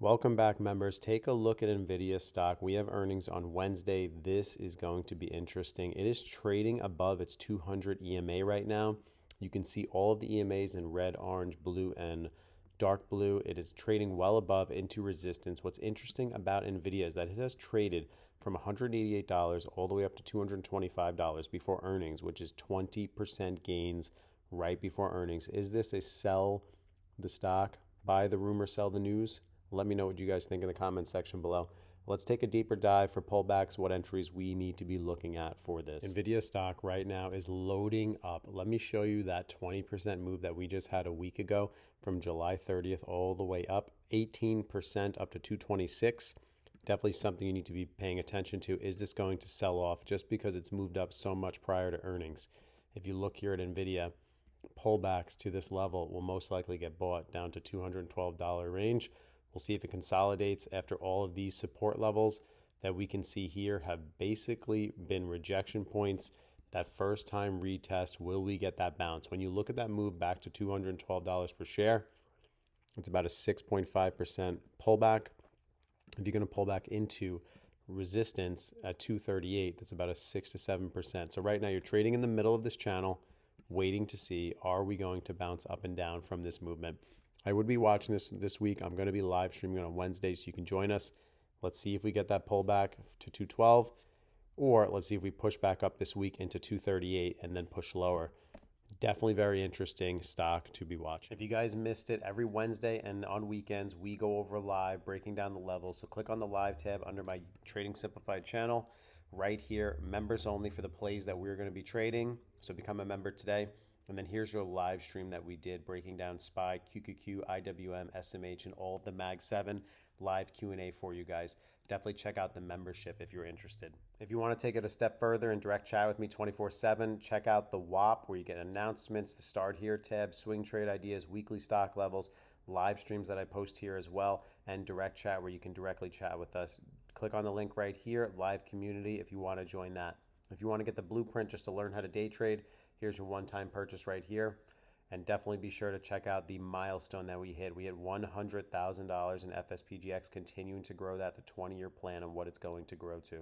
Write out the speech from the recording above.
Welcome back, members. Take a look at NVIDIA stock. We have earnings on Wednesday. This is going to be interesting. It is trading above its 200 EMA right now. You can see all of the EMAs in red, orange, blue, and dark blue. It is trading well above into resistance. What's interesting about NVIDIA is that it has traded from $188 all the way up to $225 before earnings, which is 20% gains right before earnings. Is this a sell the stock, buy the rumor, sell the news? Let me know what you guys think in the comments section below. Let's take a deeper dive for pullbacks, what entries we need to be looking at for this. NVIDIA stock right now is loading up. Let me show you that 20% move that we just had a week ago from July 30th all the way up, 18% up to 226. Definitely something you need to be paying attention to. Is this going to sell off just because it's moved up so much prior to earnings? If you look here at NVIDIA, pullbacks to this level will most likely get bought down to $212 range. We'll see if it consolidates after all of these support levels that we can see here have basically been rejection points. That first time retest, will we get that bounce? When you look at that move back to $212 per share, it's about a 6.5% pullback. If you're going to pull back into resistance at 238, that's about a 6 to 7%. So right now you're trading in the middle of this channel, waiting to see, are we going to bounce up and down from this movement? I would be watching this week. I'm going to be live streaming on Wednesday, so you can join us. Let's see if we get that pullback to 212, or let's see if we push back up this week into 238 and then push lower. Definitely very interesting stock to be watching. If you guys missed it, every Wednesday and on weekends, we go over live, breaking down the levels. So click on the live tab under my Trading Simplified channel right here, members only for the plays that we're going to be trading. So become a member today. And then here's your live stream that we did, breaking down SPY, QQQ, IWM, SMH, and all of the Mag 7 live Q&A for you guys. Definitely check out the membership if you're interested. If you want to take it a step further and direct chat with me 24/7, check out the WAP where you get announcements, the Start Here tab, swing trade ideas, weekly stock levels, live streams that I post here as well, and direct chat where you can directly chat with us. Click on the link right here, live community, if you want to join that. If you want to get the blueprint just to learn how to day trade, here's your one-time purchase right here. And definitely be sure to check out the milestone that we hit. We hit $100,000 in FSPGX, continuing to grow that, the 20-year plan and what it's going to grow to.